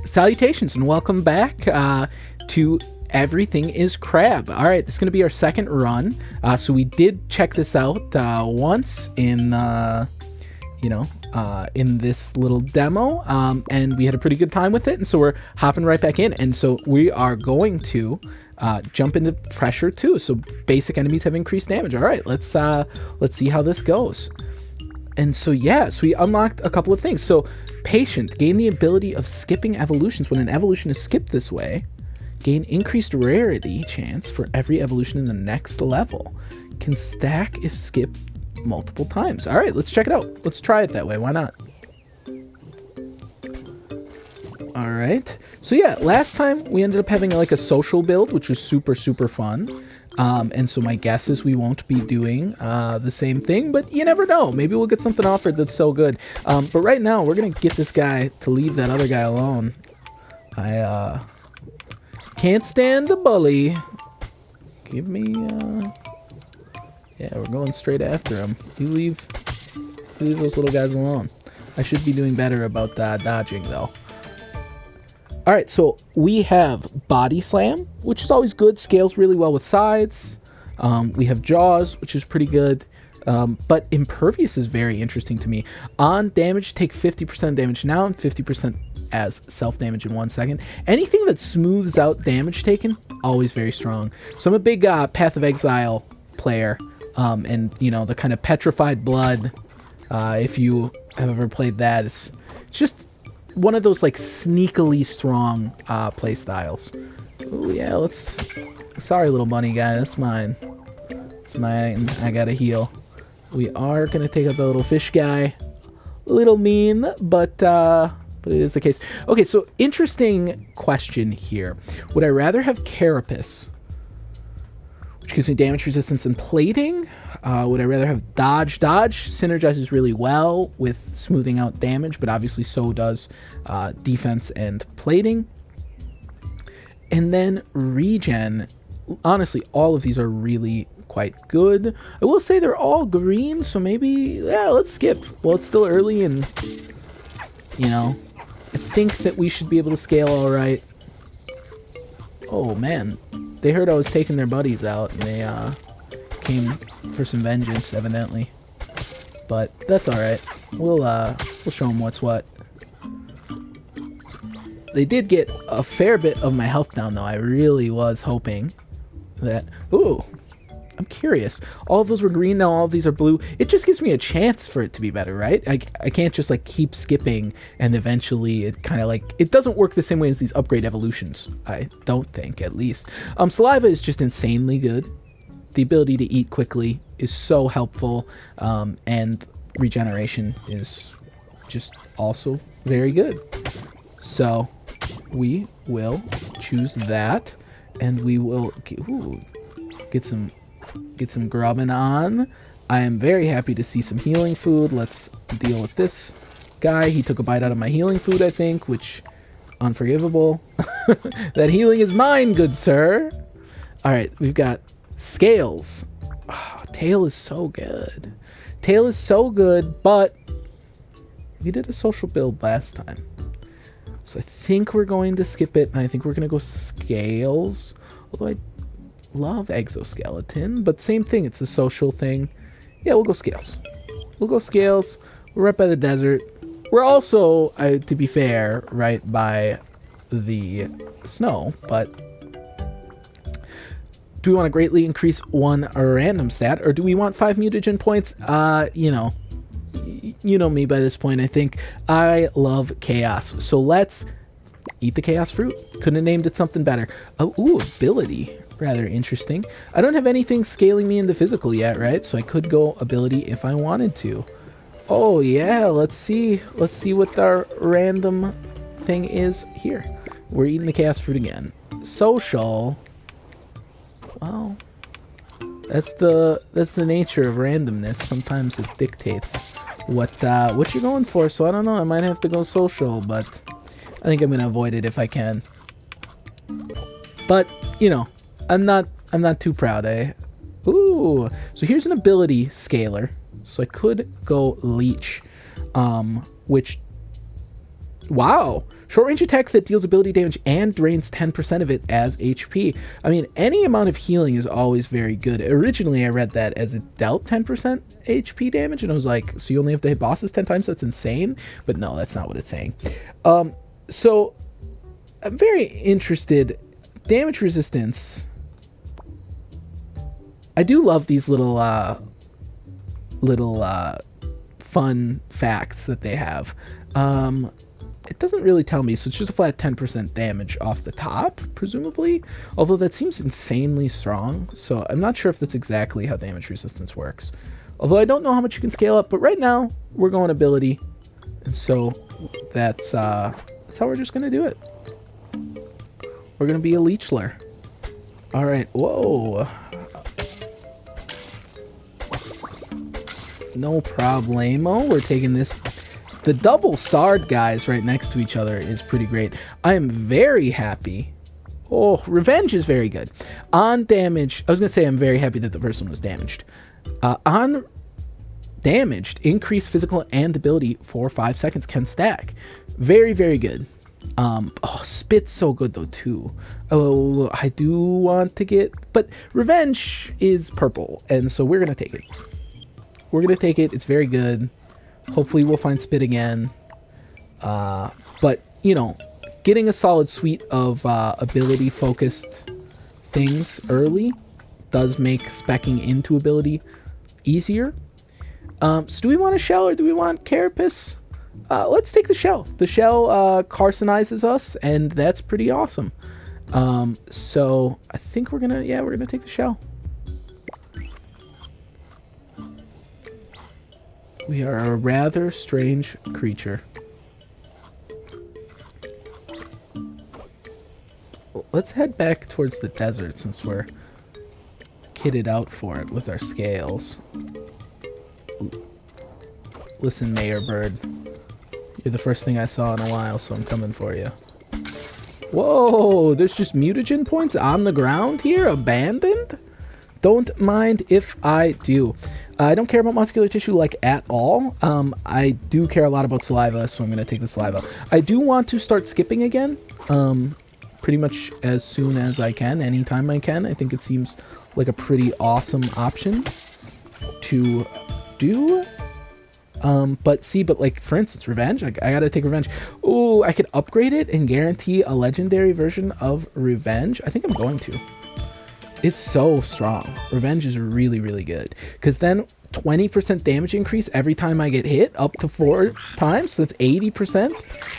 Salutations and welcome back to Everything is Crab. All right, this is going to be our second run. So we did check this out once in, in this little demo, and we had a pretty good time with it. And so we're hopping right back in. And so we are going to jump into Pressure 2. So basic enemies have increased damage. All right, let's see how this goes. And so, yeah, so we unlocked a couple of things. So, Patient, gain the ability of skipping evolutions. When an evolution is skipped this way, gain increased rarity chance for every evolution in the next level. Can stack if skipped multiple times. All right, let's check it out. Let's try it that way. Why not? All right. So, yeah, last time we ended up having like a social build, which was super, super fun. And so my guess is we won't be doing the same thing, but you never know. Maybe we'll get something offered that's so good. But right now, we're going to get this guy to leave that other guy alone. I can't stand the bully. Give me... Yeah, we're going straight after him. You leave those little guys alone. I should be doing better about dodging, though. All right, so we have Body Slam, which is always good. Scales really well with sides. We have Jaws, which is pretty good. But Impervious is very interesting to me. On damage, take 50% damage now and 50% as self-damage in 1 second. Anything that smooths out damage taken, always very strong. So I'm a big Path of Exile player. And, you know, the kind of Petrified Blood, if you have ever played that, it's just... one of those like sneakily strong play styles. Oh yeah, sorry little bunny guy, that's mine. It's mine. I gotta heal. We are gonna take out the little fish guy. Little mean, but it is the case. Okay, so interesting question here. Would I rather have Carapace, which gives me damage resistance and plating? Would I rather have Dodge? Dodge synergizes really well with smoothing out damage, but obviously so does defense and plating. And then Regen. Honestly, all of these are really quite good. I will say they're all green, so maybe, yeah, let's skip. Well, it's still early, and, you know, I think that we should be able to scale all right. Oh, man. They heard I was taking their buddies out, and they, came for some vengeance, evidently. But that's alright. We'll show them what's what. They did get a fair bit of my health down, though. I really was hoping that... Ooh! I'm curious. All of those were green, now all of these are blue. It just gives me a chance for it to be better, right? I can't just, like, keep skipping, and eventually it kind of, like... It doesn't work the same way as these upgrade evolutions. I don't think, at least. Saliva is just insanely good. The ability to eat quickly is so helpful, and regeneration is just also very good. So we will choose that, and we will get some grubbing on. I am very happy to see some healing food. Let's deal with this guy. He took a bite out of my healing food, I think, which unforgivable. That healing is mine, good sir. All right, we've got Scales. Oh, Tail is so good. Tail is so good, but we did a social build last time. So I think we're going to skip it, and I think we're going to go Scales. Although I love Exoskeleton, but same thing. It's a social thing. Yeah, we'll go Scales. We'll go Scales. We're right by the desert. We're also, to be fair, right by the snow, but... Do we want to greatly increase one random stat, or do we want 5 mutagen points? You know me by this point, I think. I love chaos. So let's eat the chaos fruit. Couldn't have named it something better. Oh, ooh, ability. Rather interesting. I don't have anything scaling me into physical yet, right? So I could go ability if I wanted to. Oh, yeah. Let's see what our random thing is here. We're eating the chaos fruit again. Social... Well, that's the nature of randomness. Sometimes it dictates what you're going for. So I don't know. I might have to go social, but I think I'm gonna avoid it if I can. But you know, I'm not too proud. Ooh. So here's an ability scaler. So I could go leech, which Wow. Short range attack that deals ability damage and drains 10% of it as HP. I mean, any amount of healing is always very good. Originally, I read that as it dealt 10% HP damage, and I was like, so you only have to hit bosses 10 times? That's insane. But no, that's not what it's saying. So I'm very interested. Damage resistance. I do love these little fun facts that they have. It doesn't really tell me, so it's just a flat 10% damage off the top, presumably. Although that seems insanely strong, so I'm not sure if that's exactly how damage resistance works. Although I don't know how much you can scale up, but right now we're going ability, and so that's how we're just gonna do it. We're gonna be a leechler. All right. Whoa. No problemo. We're taking this. The double starred guys right next to each other is pretty great. I am very happy. Oh, revenge is very good. On damage, I was going to say I'm very happy that the first one was damaged. On damaged, increased physical and ability for 5 seconds can stack. Very, very good. Oh, spit's so good though too. Oh, I do want to get, but revenge is purple, and so we're going to take it. We're going to take it. It's very good. Hopefully we'll find spit again. But, you know, getting a solid suite of ability-focused things early does make speccing into ability easier. So do we want a shell or do we want carapace? Let's take the shell. The shell carcinizes us, and that's pretty awesome. So I think we're going to take the shell. We are a rather strange creature. Let's head back towards the desert since we're kitted out for it with our scales. Listen, Mayor Bird. You're the first thing I saw in a while, so I'm coming for you. Whoa, there's just mutagen points on the ground here? Abandoned? Don't mind if I do. I don't care about muscular tissue like at all. I do care a lot about saliva, so I'm going to take the saliva. I do want to start skipping again, pretty much as soon as I can, anytime I can. I think it seems like a pretty awesome option to do. But like, for instance, revenge. I got to take revenge. Ooh, I could upgrade it and guarantee a legendary version of revenge. I think I'm going to. It's so strong. Revenge is really, really good. Because then 20% damage increase every time I get hit, up to 4 times. So that's 80%.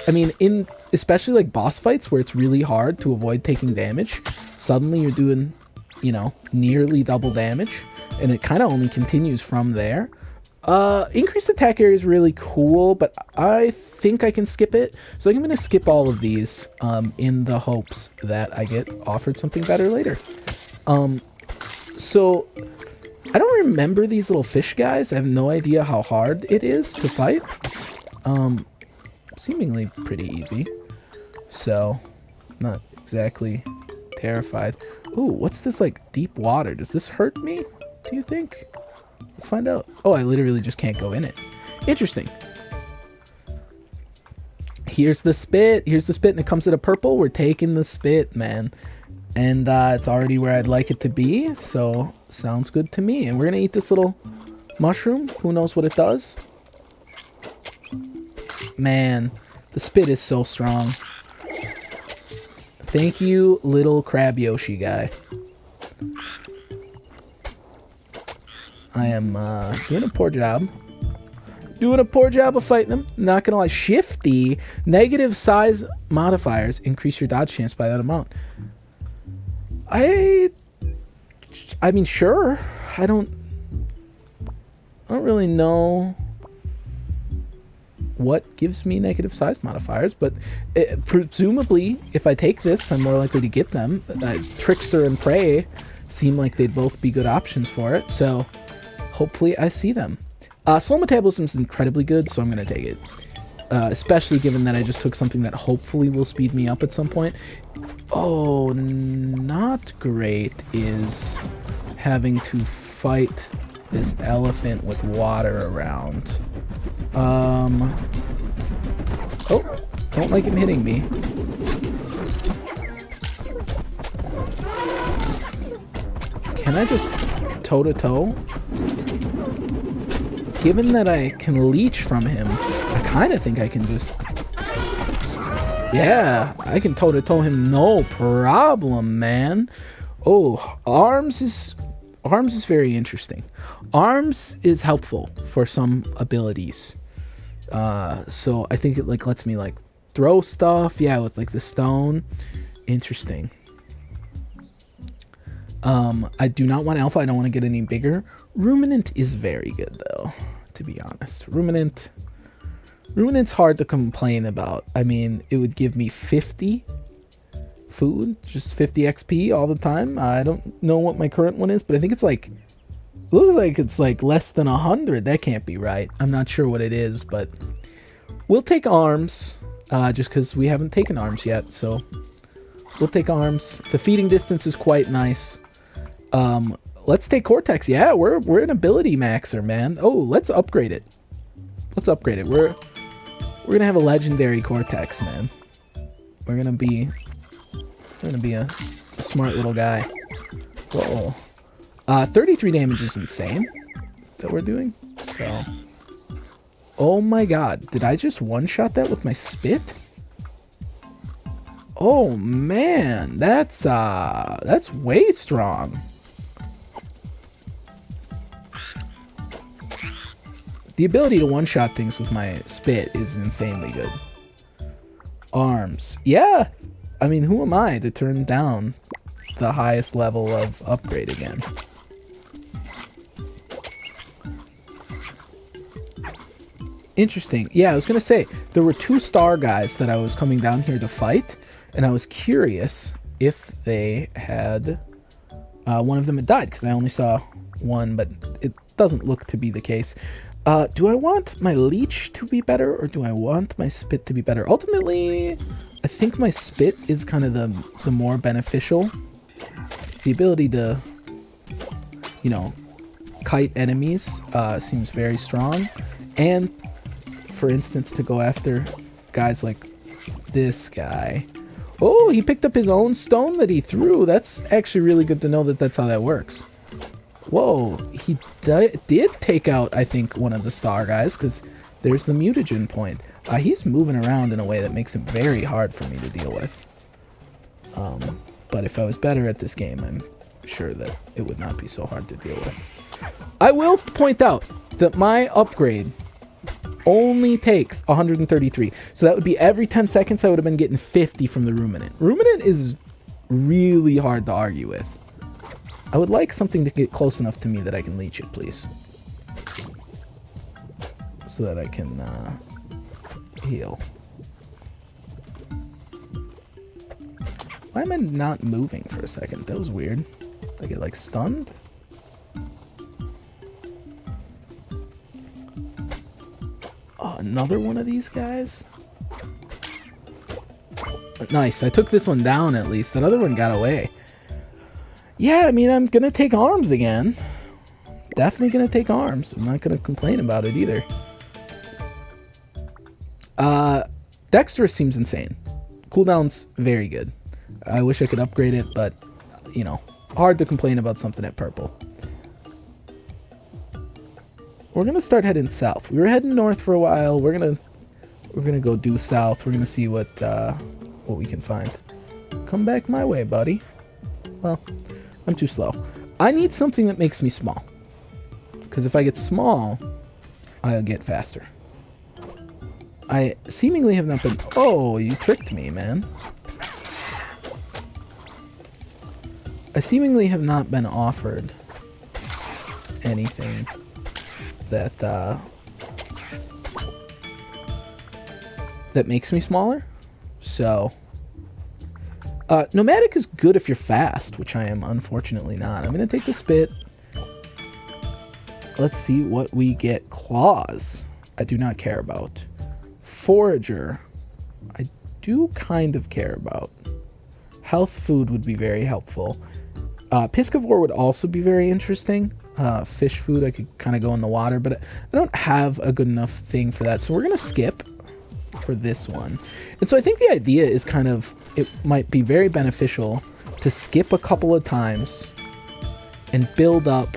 I mean, especially like boss fights where it's really hard to avoid taking damage, suddenly you're doing, you know, nearly double damage. And it kind of only continues from there. Increased attack area is really cool, but I think I can skip it. So I'm going to skip all of these in the hopes that I get offered something better later. So I don't remember these little fish guys. I have no idea how hard it is to fight. Seemingly pretty easy. So not exactly terrified. Ooh, what's this like deep water? Does this hurt me? Do you think? Let's find out. Oh, I literally just can't go in it. Interesting. Here's the spit. Here's the spit, and it comes in a purple. We're taking the spit, man. And it's already where I'd like it to be, so sounds good to me. And we're going to eat this little mushroom. Who knows what it does? Man, the spit is so strong. Thank you, little crab Yoshi guy. I am doing a poor job. Doing a poor job of fighting them. Not going to lie. Shifty. Negative size modifiers increase your dodge chance by that amount. I mean, sure. I don't really know what gives me negative size modifiers, but presumably, if I take this, I'm more likely to get them. Trickster and Prey seem like they'd both be good options for it, so hopefully I see them. Slow metabolism is incredibly good, so I'm going to take it. Especially given that I just took something that hopefully will speed me up at some point. Oh, not great is having to fight this elephant with water around. Oh, Don't like him hitting me. Can I just toe-to-toe? Given that I can leech from him, I kind of think I can just... Yeah, I can toe-to-toe him no problem, man. Oh, arms is very interesting. Arms is helpful for some abilities. So I think it like lets me like throw stuff. Yeah, with like the stone. Interesting. I do not want alpha. I don't want to get any bigger. Ruminant is very good though, to be honest. Ruminant's hard to complain about. I mean, it would give me 50 food, just 50 XP all the time. I don't know what my current one is, but I think it's like, it looks like it's like less than 100. That can't be right. I'm not sure what it is, but we'll take arms, just because we haven't taken arms yet. So we'll take arms. The feeding distance is quite nice. Let's take Cortex. Yeah, we're an ability maxer, man. Oh, let's upgrade it. Let's upgrade it. We're gonna have a legendary Cortex, man. We're gonna be a smart little guy. Whoa. 33 damage is insane that we're doing. So, oh my god, did I just one-shot that with my spit? Oh man, that's way strong. The ability to one-shot things with my spit is insanely good. Arms. Yeah! I mean, who am I to turn down the highest level of upgrade again? Interesting. Yeah, I was going to say, there were 2 star guys that I was coming down here to fight, and I was curious if they had... one of them had died, because I only saw one, but it doesn't look to be the case. Do I want my leech to be better, or do I want my spit to be better? Ultimately, I think my spit is kind of the more beneficial. The ability to, you know, kite enemies seems very strong. And, for instance, to go after guys like this guy. Oh, he picked up his own stone that he threw. That's actually really good to know that that's how that works. Whoa, he did take out, I think, one of the star guys, because there's the mutagen point. He's moving around in a way that makes it very hard for me to deal with. But if I was better at this game, I'm sure that it would not be so hard to deal with. I will point out that my upgrade only takes 133. So that would be every 10 seconds I would have been getting 50 from the Ruminant. Ruminant is really hard to argue with. I would like something to get close enough to me that I can leech it, please. So that I can heal. Why am I not moving for a second? That was weird. Did I get like stunned? Oh, another one of these guys? Nice, I took this one down at least. That other one got away. Yeah, I mean, I'm going to take arms again. Definitely going to take arms. I'm not going to complain about it either. Dexterous seems insane. Cooldown's very good. I wish I could upgrade it, but, you know, hard to complain about something at purple. We're going to start heading south. We were heading north for a while. We're going to go due south. We're going to see what we can find. Come back my way, buddy. Well, I'm too slow. I need something that makes me small. Because if I get small, I'll get faster. I seemingly have not been... Oh, you tricked me, man. I seemingly have not been offered anything that that makes me smaller. So... nomadic is good if you're fast, which I am unfortunately not. I'm going to take the spit. Let's see what we get. Claws, I do not care about. Forager, I do kind of care about. Health food would be very helpful. Piscivore would also be very interesting. Fish food, I could kind of go in the water, but I don't have a good enough thing for that. So we're going to skip for this one. And so I think the idea is kind of, it might be very beneficial to skip a couple of times and build up.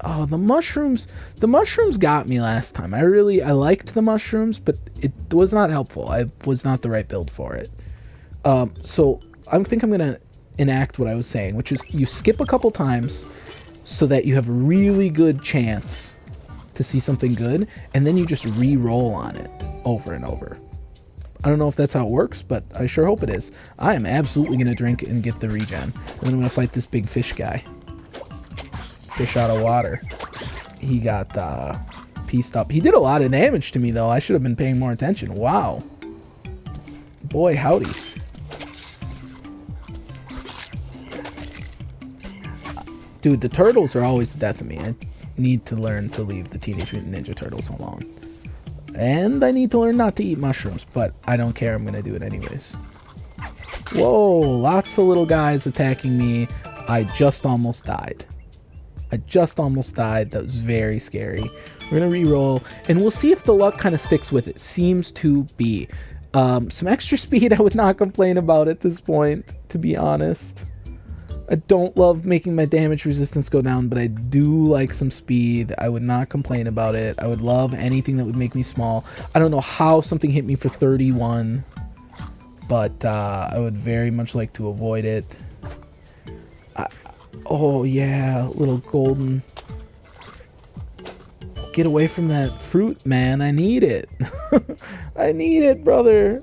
Oh, the mushrooms got me last time. I liked the mushrooms, but it was not helpful. I was not the right build for it. So I think I'm going to enact what I was saying, which is you skip a couple times so that you have a really good chance to see something good, and then you just re-roll on it over and over. I don't know if that's how it works, but I sure hope it is. I am absolutely going to drink and get the regen. And then I'm going to fight this big fish guy. Fish out of water. He got pieced up. He did a lot of damage to me, though. I should have been paying more attention. Wow. Boy, howdy. Dude, the turtles are always the death of me. I need to learn to leave the Teenage Mutant Ninja Turtles alone. And I need to learn not to eat mushrooms, but I don't care. I'm going to do it anyways. Whoa, lots of little guys attacking me. I just almost died. That was very scary. We're going to re-roll, and we'll see if the luck kind of sticks with it. Seems to be. Some extra speed I would not complain about at this point, to be honest. I don't love making my damage resistance go down, but I do like some speed. I would not complain about it. I would love anything that would make me small. I don't know how something hit me for 31, but I would very much like to avoid it. Oh yeah, little golden. Get away from that fruit, man. I need it. I need it, brother.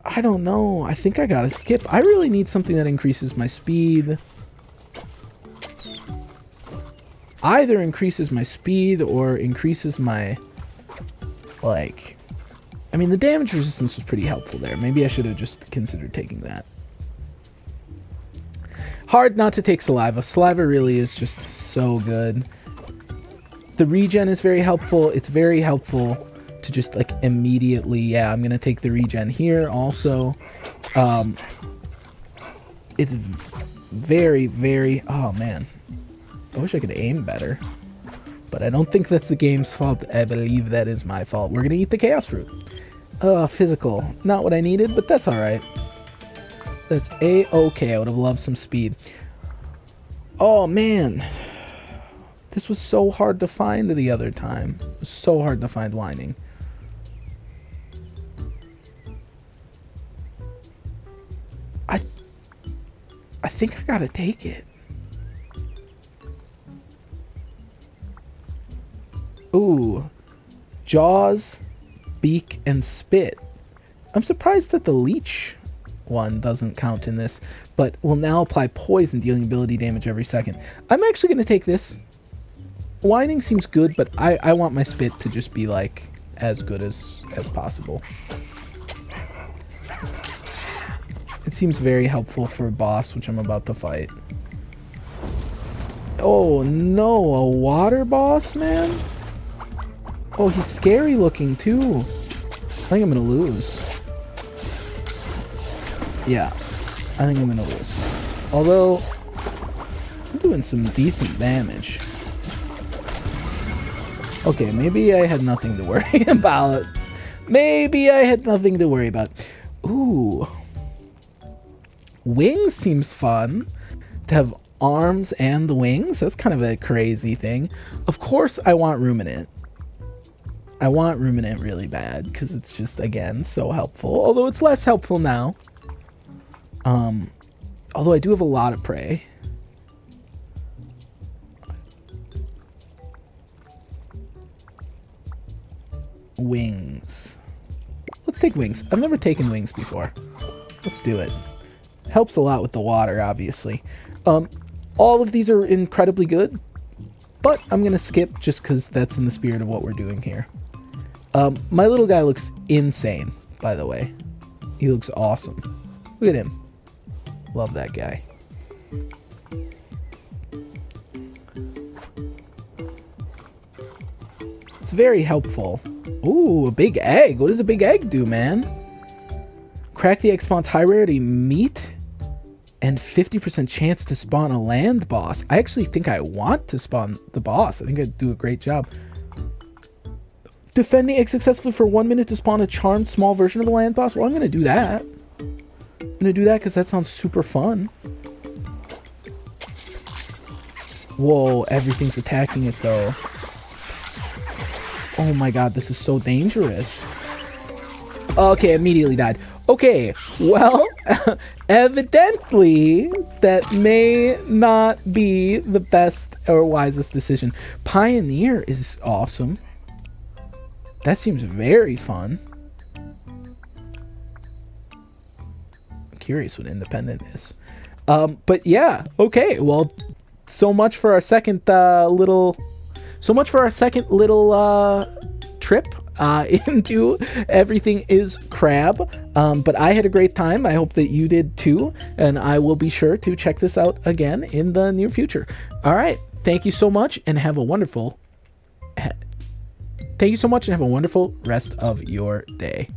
I don't know. I think I gotta skip. I really need something that increases my speed. Either increases my speed or increases my, like, I mean, the damage resistance was pretty helpful there. Maybe I should have just considered taking that. Hard not to take saliva. Saliva really is just so good. The regen is very helpful. It's very helpful to just like immediately, yeah, I'm gonna take the regen here also. It's very, very, oh man, I wish I could aim better, but I don't think that's the game's fault. I believe that is my fault. We're gonna eat the chaos fruit. Physical, not what I needed, but that's all right. That's a-okay. I would have loved some speed. Oh man, this was so hard to find the other time. It was so hard to find whining. I think I gotta take it. Ooh. Jaws, beak, and spit. I'm surprised that the leech one doesn't count in this, but will now apply poison, dealing ability damage every second. I'm actually gonna take this. Whining seems good, but I want my spit to just be like as good as possible. It seems very helpful for a boss, which I'm about to fight. Oh no, a water boss, man? Oh, he's scary looking too. I think I'm gonna lose. Yeah, I think I'm gonna lose. Although, I'm doing some decent damage. Okay, maybe I had nothing to worry about. Maybe I had nothing to worry about. Ooh. Wings seems fun. To have arms and the wings. That's kind of a crazy thing. Of course, I want Ruminant. I want Ruminant really bad because it's just, again, so helpful. Although it's less helpful now. Although I do have a lot of prey. Wings. Let's take wings. I've never taken wings before. Let's do it. Helps a lot with the water, obviously. All of these are incredibly good, but I'm going to skip just because that's in the spirit of what we're doing here. My little guy looks insane, by the way. He looks awesome. Look at him. Love that guy. It's very helpful. Ooh, a big egg. What does a big egg do, man? Crack the egg spawns high rarity meat and 50% chance to spawn a land boss. I actually think I want to spawn the boss. I think I'd do a great job. Defend the egg successfully for 1 minute to spawn a charmed small version of the land boss. Well, I'm going to do that. I'm going to do that because that sounds super fun. Whoa, everything's attacking it though. Oh my god, this is so dangerous. Okay, immediately died. Okay, well, evidently that may not be the best or wisest decision. Pioneer is awesome. That seems very fun. I'm curious what independent is. But yeah, okay, well, so much for our second little trip into Everything is Crab. But I had a great time. I hope that you did too, and I will be sure to check this out again in the near future. All right, thank you so much and have a wonderful rest of your day.